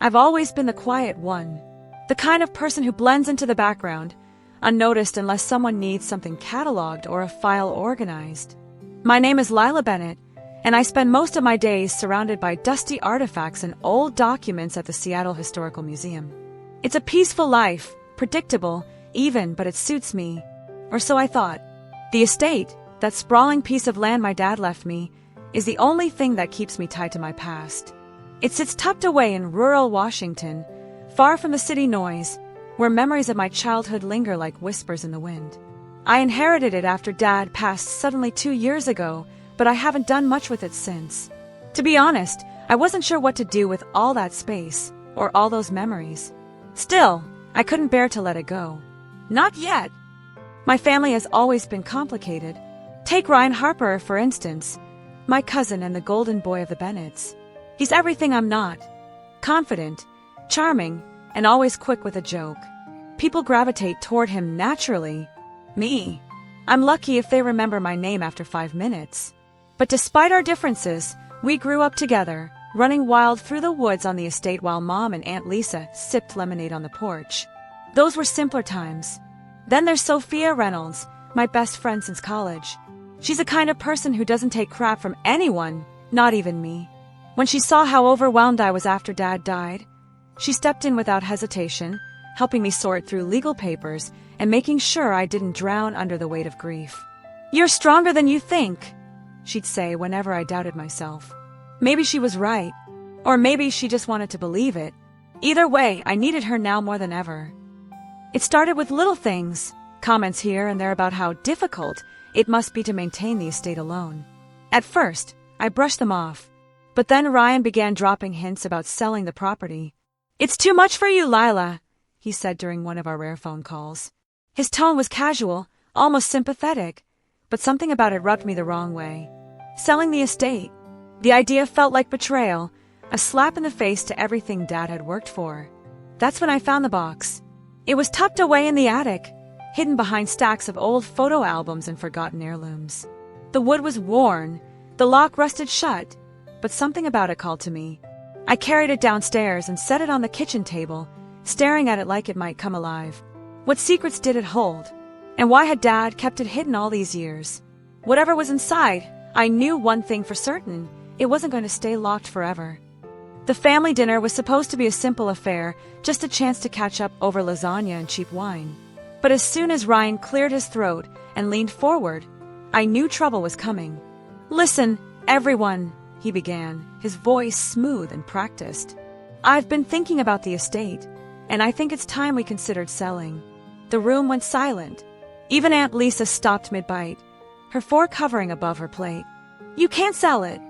I've always been the quiet one, the kind of person who blends into the background, unnoticed unless someone needs something cataloged or a file organized. My name is Lila Bennett, and I spend most of my days surrounded by dusty artifacts and old documents at the Seattle Historical Museum. It's a peaceful life, predictable, even, but it suits me. Or so I thought. The estate, that sprawling piece of land my dad left me, is the only thing that keeps me tied to my past. It sits tucked away in rural Washington, far from the city noise, where memories of my childhood linger like whispers in the wind. I inherited it after Dad passed suddenly 2 years ago, but I haven't done much with it since. To be honest, I wasn't sure what to do with all that space, or all those memories. Still, I couldn't bear to let it go. Not yet. My family has always been complicated. Take Ryan Harper, for instance, my cousin and the golden boy of the Bennetts. He's everything I'm not. Confident, charming, and always quick with a joke. People gravitate toward him naturally. Me, I'm lucky if they remember my name after 5 minutes. But despite our differences, we grew up together, running wild through the woods on the estate while Mom and Aunt Lisa sipped lemonade on the porch. Those were simpler times. Then there's Sophia Reynolds, my best friend since college. She's the kind of person who doesn't take crap from anyone, not even me. When she saw how overwhelmed I was after Dad died, she stepped in without hesitation, helping me sort through legal papers and making sure I didn't drown under the weight of grief. "You're stronger than you think," she'd say whenever I doubted myself. Maybe she was right, or maybe she just wanted to believe it. Either way, I needed her now more than ever. It started with little things, comments here and there about how difficult it must be to maintain the estate alone. At first, I brushed them off, but then Ryan began dropping hints about selling the property. "It's too much for you, Lila," he said during one of our rare phone calls. His tone was casual, almost sympathetic, but something about it rubbed me the wrong way. Selling the estate. The idea felt like betrayal, a slap in the face to everything Dad had worked for. That's when I found the box. It was tucked away in the attic, hidden behind stacks of old photo albums and forgotten heirlooms. The wood was worn, the lock rusted shut, but something about it called to me. I carried it downstairs and set it on the kitchen table, staring at it like it might come alive. What secrets did it hold? And why had Dad kept it hidden all these years? Whatever was inside, I knew one thing for certain: it wasn't going to stay locked forever. The family dinner was supposed to be a simple affair, just a chance to catch up over lasagna and cheap wine. But as soon as Ryan cleared his throat and leaned forward, I knew trouble was coming. "Listen, everyone," he began, his voice smooth and practiced. "I've been thinking about the estate, and I think it's time we considered selling." The room went silent. Even Aunt Lisa stopped mid-bite, her fork hovering above her plate. "You can't sell it,"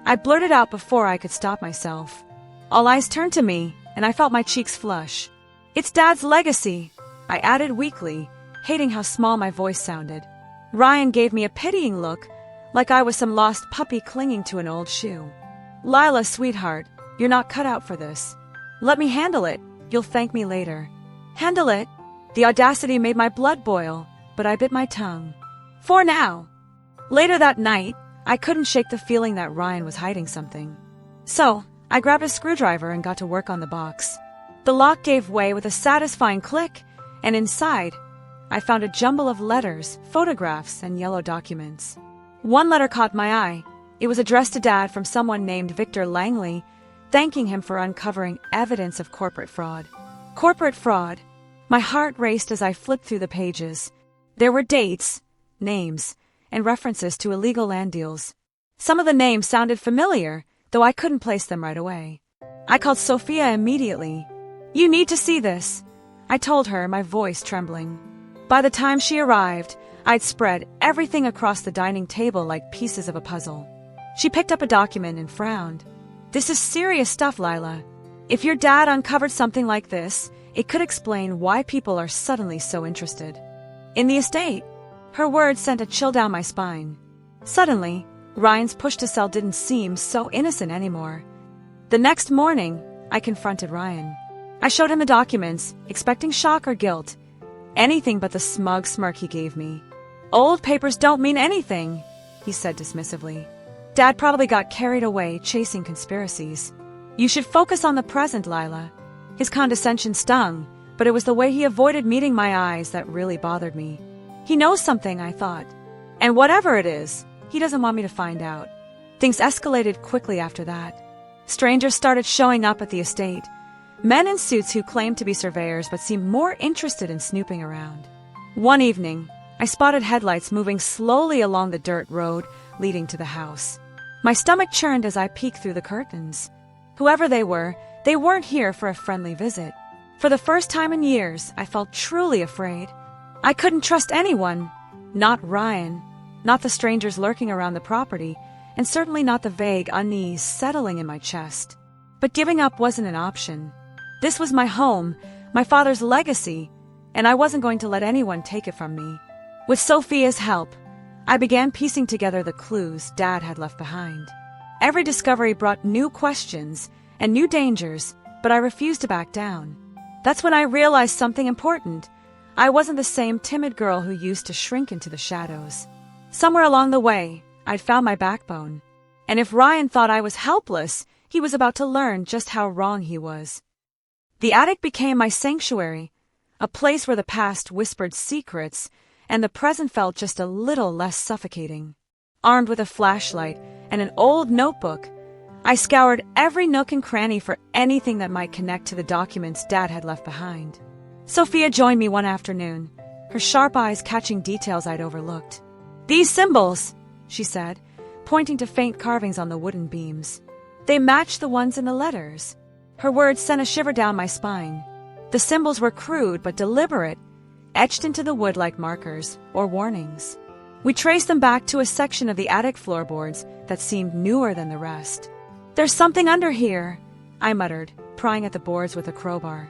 I blurted out before I could stop myself. All eyes turned to me, and I felt my cheeks flush. "It's Dad's legacy," I added weakly, hating how small my voice sounded. Ryan gave me a pitying look, like I was some lost puppy clinging to an old shoe. "Lila, sweetheart, you're not cut out for this. Let me handle it. You'll thank me later." Handle it? The audacity made my blood boil, but I bit my tongue. For now. Later that night, I couldn't shake the feeling that Ryan was hiding something. So, I grabbed a screwdriver and got to work on the box. The lock gave way with a satisfying click, and inside, I found a jumble of letters, photographs, and yellow documents. One letter caught my eye. It was addressed to Dad from someone named Victor Langley, thanking him for uncovering evidence of corporate fraud. Corporate fraud. My heart raced as I flipped through the pages. There were dates, names, and references to illegal land deals. Some of the names sounded familiar, though I couldn't place them right away. I called Sophia immediately. "You need to see this," I told her, my voice trembling. By the time she arrived, I'd spread everything across the dining table like pieces of a puzzle. She picked up a document and frowned. "This is serious stuff, Lila. If your dad uncovered something like this, it could explain why people are suddenly so interested in the estate." Her words sent a chill down my spine. Suddenly, Ryan's push to sell didn't seem so innocent anymore. The next morning, I confronted Ryan. I showed him the documents, expecting shock or guilt. Anything but the smug smirk he gave me. "Old papers don't mean anything," he said dismissively. "Dad probably got carried away chasing conspiracies." You should focus on the present, Lila. His condescension stung, but it was the way he avoided meeting my eyes that really bothered me. He knows something, I thought. And whatever it is, he doesn't want me to find out. Things escalated quickly after that. Strangers started showing up at the estate. Men in suits who claimed to be surveyors but seemed more interested in snooping around. One evening, I spotted headlights moving slowly along the dirt road leading to the house. My stomach churned as I peeked through the curtains. Whoever they weren't here for a friendly visit. For the first time in years, I felt truly afraid. I couldn't trust anyone. Not Ryan, not the strangers lurking around the property, and certainly not the vague unease settling in my chest. But giving up wasn't an option. This was my home, my father's legacy, and I wasn't going to let anyone take it from me. With Sophia's help, I began piecing together the clues Dad had left behind. Every discovery brought new questions and new dangers, but I refused to back down. That's when I realized something important. I wasn't the same timid girl who used to shrink into the shadows. Somewhere along the way, I'd found my backbone. And if Ryan thought I was helpless, he was about to learn just how wrong he was. The attic became my sanctuary, a place where the past whispered secrets and the present felt just a little less suffocating. Armed with a flashlight and an old notebook, I scoured every nook and cranny for anything that might connect to the documents Dad had left behind. Sophia joined me one afternoon, her sharp eyes catching details I'd overlooked. "These symbols," she said, pointing to faint carvings on the wooden beams. "They match the ones in the letters." Her words sent a shiver down my spine. The symbols were crude but deliberate, etched into the wood like markers or warnings. We traced them back to a section of the attic floorboards that seemed newer than the rest. "There's something under here," I muttered, prying at the boards with a crowbar.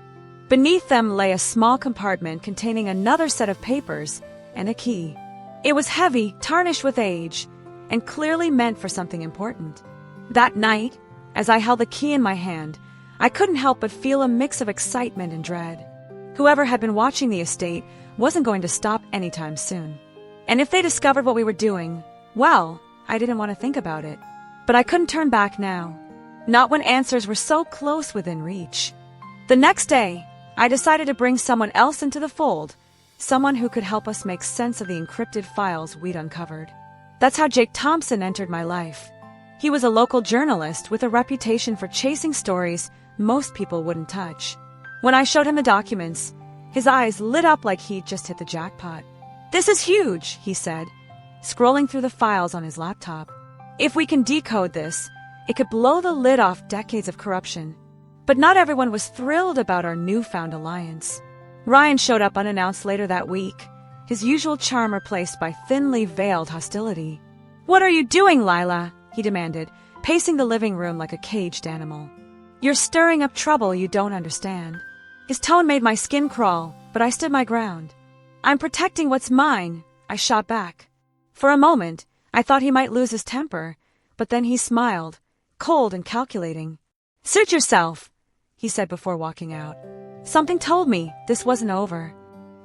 Beneath them lay a small compartment containing another set of papers and a key. It was heavy, tarnished with age, and clearly meant for something important. That night, as I held the key in my hand, I couldn't help but feel a mix of excitement and dread. Whoever had been watching the estate wasn't going to stop anytime soon. And if they discovered what we were doing, well, I didn't want to think about it. But I couldn't turn back now. Not when answers were so close within reach. The next day, I decided to bring someone else into the fold, someone who could help us make sense of the encrypted files we'd uncovered. That's how Jake Thompson entered my life. He was a local journalist with a reputation for chasing stories most people wouldn't touch. When I showed him the documents, his eyes lit up like he'd just hit the jackpot. "This is huge," he said, scrolling through the files on his laptop. "If we can decode this, it could blow the lid off decades of corruption." But not everyone was thrilled about our newfound alliance. Ryan showed up unannounced later that week, his usual charm replaced by thinly veiled hostility. "What are you doing, Lila?" he demanded, pacing the living room like a caged animal. "You're stirring up trouble you don't understand." His tone made my skin crawl, but I stood my ground. "I'm protecting what's mine," I shot back. For a moment, I thought he might lose his temper, but then he smiled, cold and calculating. "Suit yourself," he said before walking out. Something told me this wasn't over.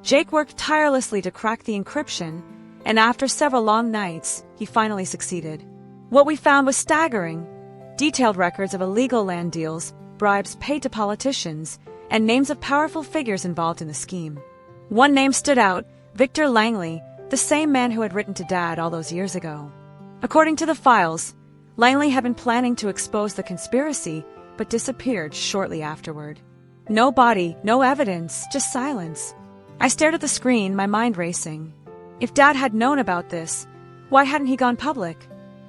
Jake worked tirelessly to crack the encryption, and after several long nights, he finally succeeded. What we found was staggering. Detailed records of illegal land deals, bribes paid to politicians, and names of powerful figures involved in the scheme. One name stood out, Victor Langley, the same man who had written to Dad all those years ago. According to the files, Langley had been planning to expose the conspiracy, but disappeared shortly afterward. No body, no evidence, just silence. I stared at the screen, my mind racing. If Dad had known about this, why hadn't he gone public?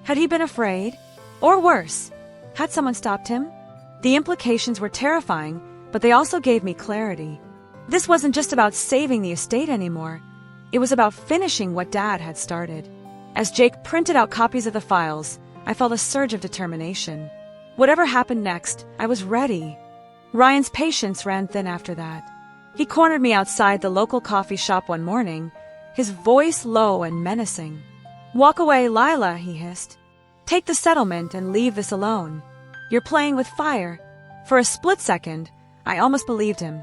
Had he been afraid? Or worse, had someone stopped him? The implications were terrifying, but they also gave me clarity. This wasn't just about saving the estate anymore. It was about finishing what Dad had started. As Jake printed out copies of the files, I felt a surge of determination. Whatever happened next, I was ready. Ryan's patience ran thin after that. He cornered me outside the local coffee shop one morning, his voice low and menacing. "Walk away, Lila," he hissed. "Take the settlement and leave this alone. You're playing with fire." For a split second, I almost believed him.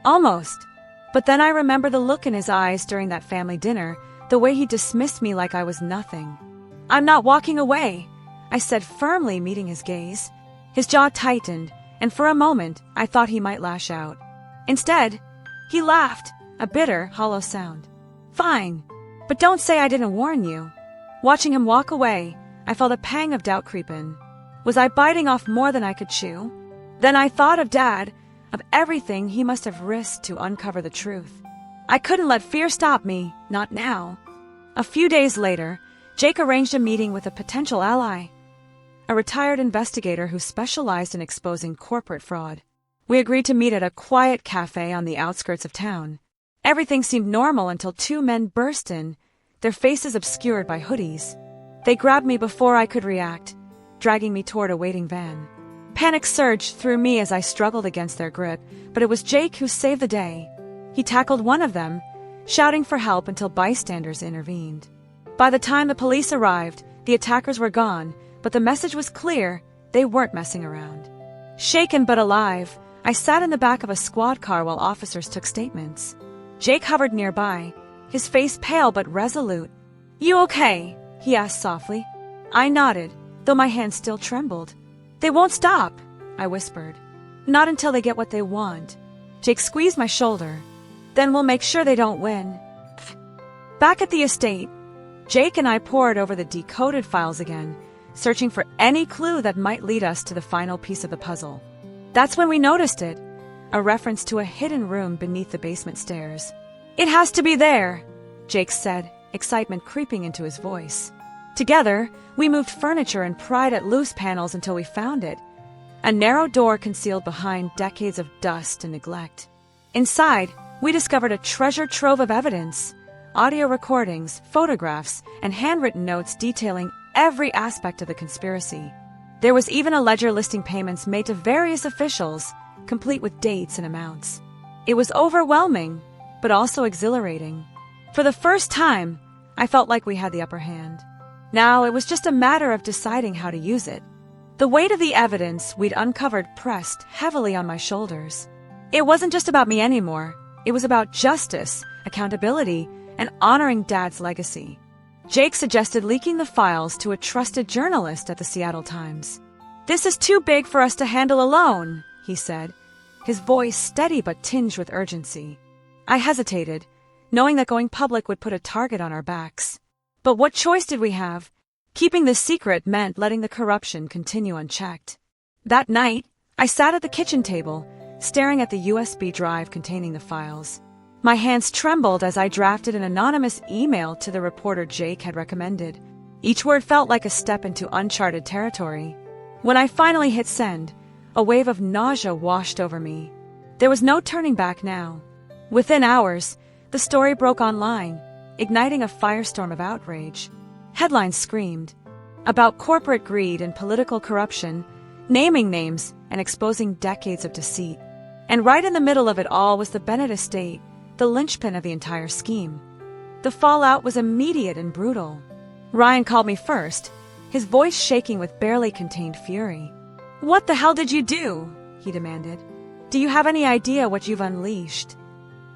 Almost. But then I remember the look in his eyes during that family dinner, the way he dismissed me like I was nothing. "I'm not walking away," I said firmly, meeting his gaze. His jaw tightened, and for a moment I thought he might lash out. Instead, he laughed, a bitter, hollow sound. "Fine, but don't say I didn't warn you." Watching him walk away, I felt a pang of doubt creep in. Was I biting off more than I could chew? Then I thought of Dad, of everything he must have risked to uncover the truth. I couldn't let fear stop me, not now. A few days later, Jake arranged a meeting with a potential ally, a retired investigator who specialized in exposing corporate fraud. We agreed to meet at a quiet cafe on the outskirts of town. Everything seemed normal until two men burst in, their faces obscured by hoodies. They grabbed me before I could react, dragging me toward a waiting van. Panic surged through me as I struggled against their grip, but it was Jake who saved the day. He tackled one of them, shouting for help until bystanders intervened. By the time the police arrived, the attackers were gone, but the message was clear: they weren't messing around. Shaken but alive, I sat in the back of a squad car while officers took statements. Jake hovered nearby, his face pale but resolute. "You okay?" he asked softly. I nodded, though my hands still trembled. "They won't stop," I whispered. "Not until they get what they want." Jake squeezed my shoulder. "Then we'll make sure they don't win." Back at the estate, Jake and I pored over the decoded files again, searching for any clue that might lead us to the final piece of the puzzle. That's when we noticed it, a reference to a hidden room beneath the basement stairs. "It has to be there," Jake said, excitement creeping into his voice. Together, we moved furniture and pried at loose panels until we found it, a narrow door concealed behind decades of dust and neglect. Inside, we discovered a treasure trove of evidence, audio recordings, photographs, and handwritten notes detailing every aspect of the conspiracy. There was even a ledger listing payments made to various officials, complete with dates and amounts. It was overwhelming, but also exhilarating. For the first time, I felt like we had the upper hand. Now it was just a matter of deciding how to use it. The weight of the evidence we'd uncovered pressed heavily on my shoulders. It wasn't just about me anymore. It was about justice, accountability, and honoring Dad's legacy. Jake suggested leaking the files to a trusted journalist at the Seattle Times. "This is too big for us to handle alone," he said, his voice steady but tinged with urgency. I hesitated, knowing that going public would put a target on our backs. But what choice did we have? Keeping the secret meant letting the corruption continue unchecked. That night, I sat at the kitchen table, staring at the USB drive containing the files. My hands trembled as I drafted an anonymous email to the reporter Jake had recommended. Each word felt like a step into uncharted territory. When I finally hit send, a wave of nausea washed over me. There was no turning back now. Within hours, the story broke online, igniting a firestorm of outrage. Headlines screamed about corporate greed and political corruption, naming names and exposing decades of deceit. And right in the middle of it all was the Bennett estate, the linchpin of the entire scheme. The fallout was immediate and brutal. Ryan called me first, his voice shaking with barely contained fury. "What the hell did you do?" he demanded. "Do you have any idea what you've unleashed?"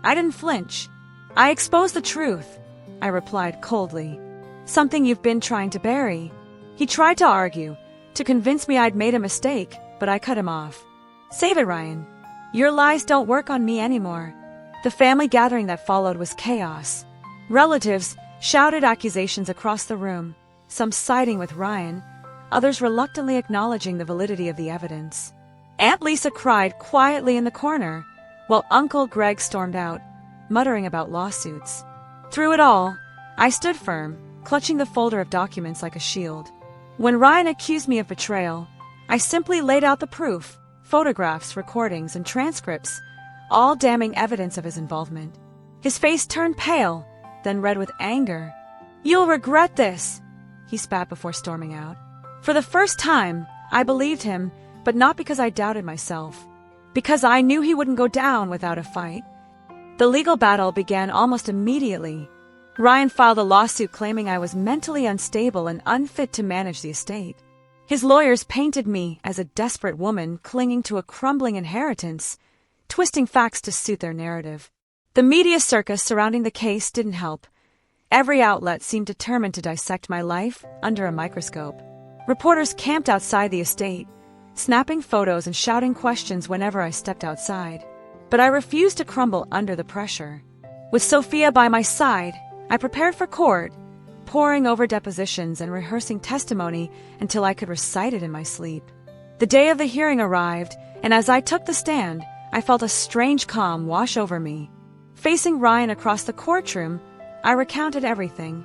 I didn't flinch. "I exposed the truth," I replied coldly. "Something you've been trying to bury." He tried to argue, to convince me I'd made a mistake, but I cut him off. "Save it, Ryan. Your lies don't work on me anymore." The family gathering that followed was chaos. Relatives shouted accusations across the room, some siding with Ryan, others reluctantly acknowledging the validity of the evidence. Aunt Lisa cried quietly in the corner, while Uncle Greg stormed out, muttering about lawsuits. Through it all, I stood firm, clutching the folder of documents like a shield. When Ryan accused me of betrayal, I simply laid out the proof, photographs, recordings, and transcripts, all damning evidence of his involvement. His face turned pale, then red with anger. "You'll regret this," he spat before storming out. For the first time, I believed him, but not because I doubted myself. Because I knew he wouldn't go down without a fight. The legal battle began almost immediately. Ryan filed a lawsuit claiming I was mentally unstable and unfit to manage the estate. His lawyers painted me as a desperate woman clinging to a crumbling inheritance, twisting facts to suit their narrative. The media circus surrounding the case didn't help. Every outlet seemed determined to dissect my life under a microscope. Reporters camped outside the estate, snapping photos and shouting questions whenever I stepped outside. But I refused to crumble under the pressure. With Sophia by my side, I prepared for court, poring over depositions and rehearsing testimony until I could recite it in my sleep. The day of the hearing arrived, and as I took the stand, I felt a strange calm wash over me. Facing Ryan across the courtroom, I recounted everything.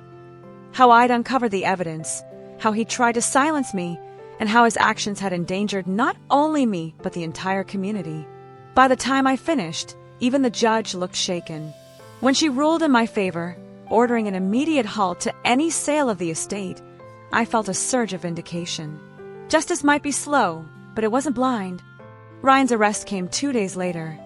How I'd uncovered the evidence, how he tried to silence me, and how his actions had endangered not only me but the entire community. By the time I finished, even the judge looked shaken. When she ruled in my favor, ordering an immediate halt to any sale of the estate, I felt a surge of vindication. Justice might be slow, but it wasn't blind. Ryan's arrest came 2 days later.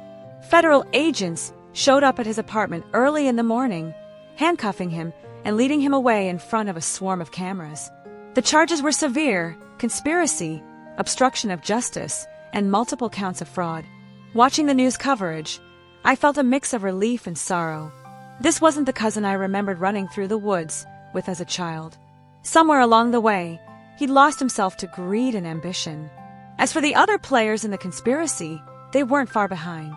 Federal agents showed up at his apartment early in the morning, handcuffing him and leading him away in front of a swarm of cameras. The charges were severe: conspiracy, obstruction of justice, and multiple counts of fraud. Watching the news coverage, I felt a mix of relief and sorrow. This wasn't the cousin I remembered running through the woods with as a child. Somewhere along the way, he'd lost himself to greed and ambition. As for the other players in the conspiracy, they weren't far behind.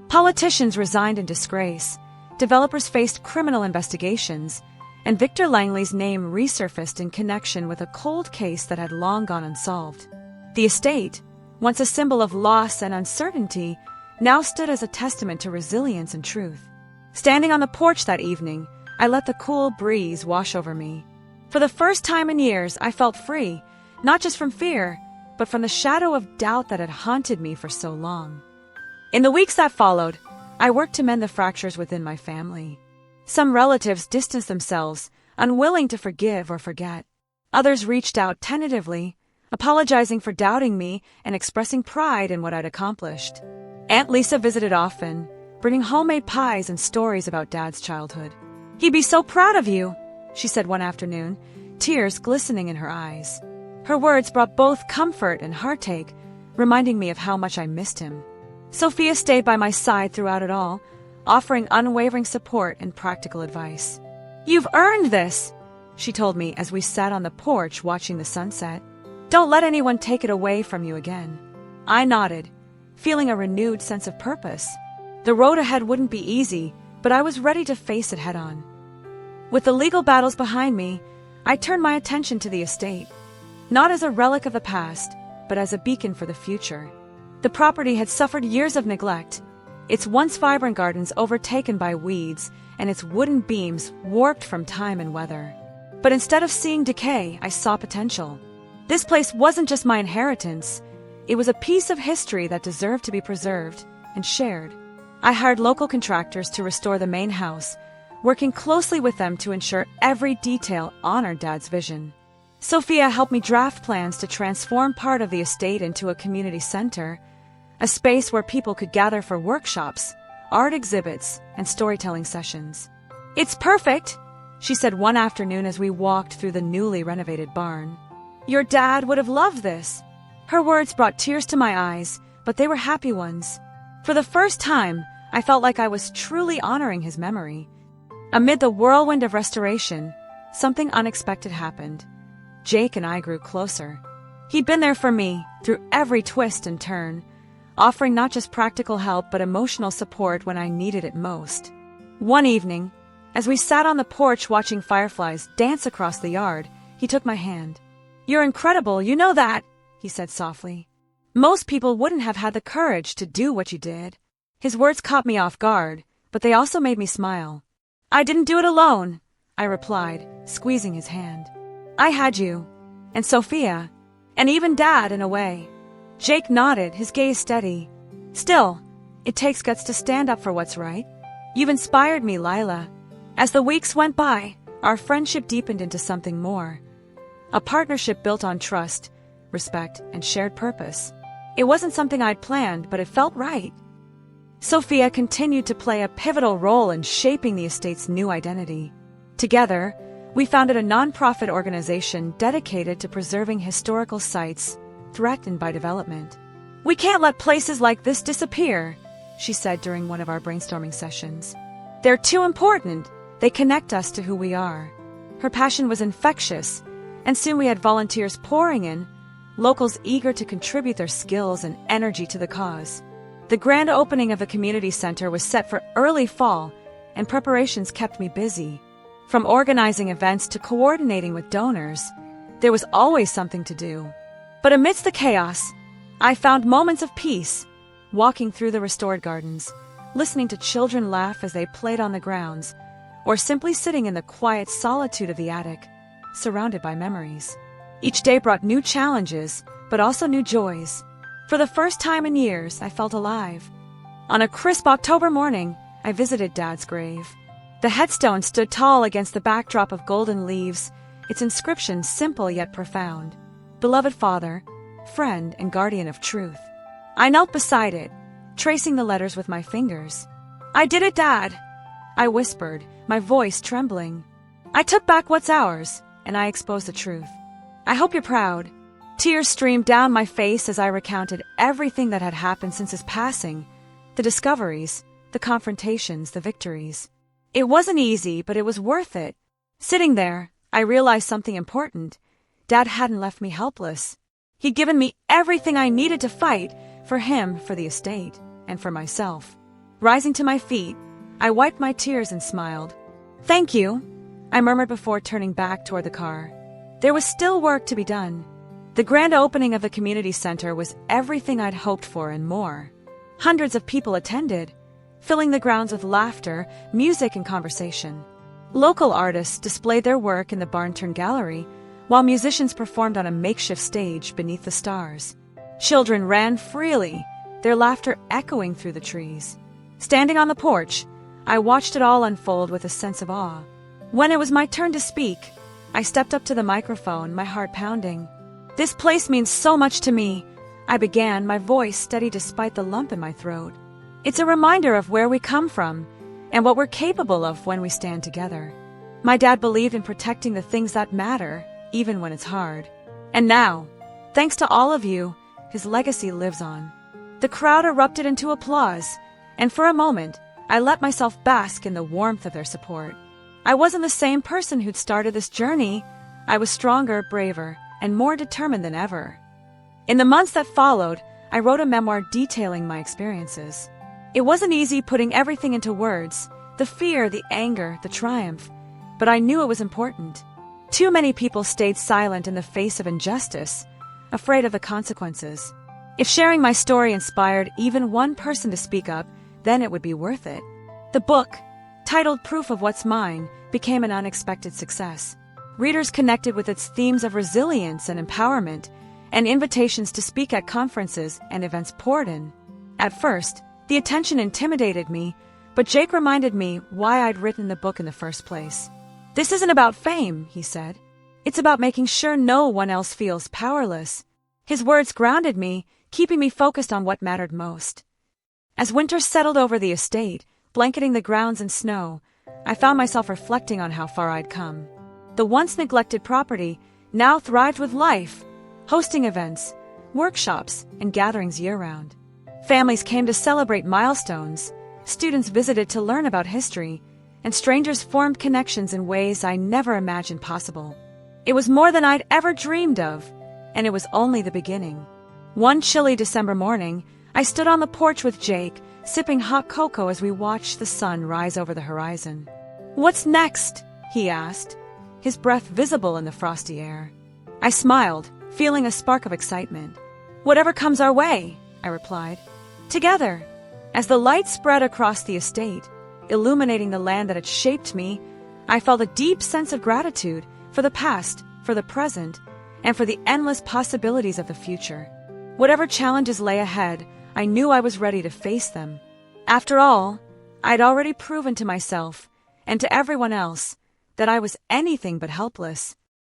Politicians resigned in disgrace, developers faced criminal investigations, and Victor Langley's name resurfaced in connection with a cold case that had long gone unsolved. The estate, once a symbol of loss and uncertainty, now stood as a testament to resilience and truth. Standing on the porch that evening, I let the cool breeze wash over me. For the first time in years, I felt free, not just from fear, but from the shadow of doubt that had haunted me for so long. In the weeks that followed, I worked to mend the fractures within my family. Some relatives distanced themselves, unwilling to forgive or forget. Others reached out tentatively, apologizing for doubting me and expressing pride in what I'd accomplished. Aunt Lisa visited often, bringing homemade pies and stories about Dad's childhood. "He'd be so proud of you," she said one afternoon, tears glistening in her eyes. Her words brought both comfort and heartache, reminding me of how much I missed him. Sophia stayed by my side throughout it all, offering unwavering support and practical advice. "You've earned this," she told me as we sat on the porch watching the sunset. "Don't let anyone take it away from you again." I nodded, feeling a renewed sense of purpose. The road ahead wouldn't be easy, but I was ready to face it head-on. With the legal battles behind me, I turned my attention to the estate, not as a relic of the past, but as a beacon for the future. The property had suffered years of neglect, its once vibrant gardens overtaken by weeds and its wooden beams warped from time and weather. But instead of seeing decay, I saw potential. This place wasn't just my inheritance, it was a piece of history that deserved to be preserved and shared. I hired local contractors to restore the main house, working closely with them to ensure every detail honored Dad's vision. Sophia helped me draft plans to transform part of the estate into a community center, a space where people could gather for workshops, art exhibits, and storytelling sessions. "It's perfect," she said one afternoon as we walked through the newly renovated barn. "Your dad would have loved this." Her words brought tears to my eyes, but they were happy ones. For the first time, I felt like I was truly honoring his memory. Amid the whirlwind of restoration, something unexpected happened. Jake and I grew closer. He'd been there for me through every twist and turn, offering not just practical help but emotional support when I needed it most. One evening, as we sat on the porch watching fireflies dance across the yard, he took my hand. "You're incredible, you know that," he said softly. "Most people wouldn't have had the courage to do what you did." His words caught me off guard, but they also made me smile. "I didn't do it alone," I replied, squeezing his hand. "I had you, and Sophia, and even Dad in a way." Jake nodded, his gaze steady. "Still, it takes guts to stand up for what's right. You've inspired me, Lila." As the weeks went by, our friendship deepened into something more. A partnership built on trust, respect, and shared purpose. It wasn't something I'd planned, but it felt right. Sophia continued to play a pivotal role in shaping the estate's new identity. Together, we founded a nonprofit organization dedicated to preserving historical sites threatened by development. "We can't let places like this disappear," she said during one of our brainstorming sessions. "They're too important. They connect us to who we are." Her passion was infectious, and soon we had volunteers pouring in, locals eager to contribute their skills and energy to the cause. The grand opening of the community center was set for early fall, and preparations kept me busy. From organizing events to coordinating with donors, there was always something to do. But amidst the chaos, I found moments of peace, walking through the restored gardens, listening to children laugh as they played on the grounds, or simply sitting in the quiet solitude of the attic, surrounded by memories. Each day brought new challenges, but also new joys. For the first time in years, I felt alive. On a crisp October morning, I visited Dad's grave. The headstone stood tall against the backdrop of golden leaves, its inscription simple yet profound. Beloved Father, friend and guardian of truth. I knelt beside it, tracing the letters with my fingers. I did it, Dad, I whispered, my voice trembling. I took back what's ours, and I exposed the truth. I hope you're proud. Tears streamed down my face as I recounted everything that had happened since his passing, the discoveries, the confrontations, the victories. It wasn't easy, but it was worth it. Sitting there, I realized something important. Dad hadn't left me helpless. He'd given me everything I needed to fight, for him, for the estate, and for myself. Rising to my feet, I wiped my tears and smiled. Thank you, I murmured before turning back toward the car. There was still work to be done. The grand opening of the community center was everything I'd hoped for and more. Hundreds of people attended, filling the grounds with laughter, music, and conversation. Local artists displayed their work in the barn-turned gallery, while musicians performed on a makeshift stage beneath the stars. Children ran freely, their laughter echoing through the trees. Standing on the porch, I watched it all unfold with a sense of awe. When it was my turn to speak, I stepped up to the microphone, my heart pounding. This place means so much to me, I began, my voice steady despite the lump in my throat. It's a reminder of where we come from and what we're capable of when we stand together. My dad believed in protecting the things that matter, even when it's hard. And now, thanks to all of you, his legacy lives on. The crowd erupted into applause, and for a moment, I let myself bask in the warmth of their support. I wasn't the same person who'd started this journey. I was stronger, braver, and more determined than ever. In the months that followed, I wrote a memoir detailing my experiences. It wasn't easy putting everything into words, the fear, the anger, the triumph, but I knew it was important. Too many people stayed silent in the face of injustice, afraid of the consequences. If sharing my story inspired even one person to speak up, then it would be worth it. The book, titled Proof of What's Mine, became an unexpected success. Readers connected with its themes of resilience and empowerment, and invitations to speak at conferences and events poured in. At first, the attention intimidated me, but Jake reminded me why I'd written the book in the first place. This isn't about fame, he said. It's about making sure no one else feels powerless. His words grounded me, keeping me focused on what mattered most. As winter settled over the estate, blanketing the grounds in snow, I found myself reflecting on how far I'd come. The once neglected property now thrived with life, hosting events, workshops, and gatherings year-round. Families came to celebrate milestones, students visited to learn about history, and strangers formed connections in ways I never imagined possible. It was more than I'd ever dreamed of, and it was only the beginning. One chilly December morning, I stood on the porch with Jake, sipping hot cocoa as we watched the sun rise over the horizon. "What's next?" he asked, his breath visible in the frosty air. I smiled, feeling a spark of excitement. "Whatever comes our way," I replied. Together, as the light spread across the estate, illuminating the land that had shaped me, I felt a deep sense of gratitude for the past, for the present, and for the endless possibilities of the future. Whatever challenges lay ahead, I knew I was ready to face them. After all, I'd already proven to myself, and to everyone else, that I was anything but helpless.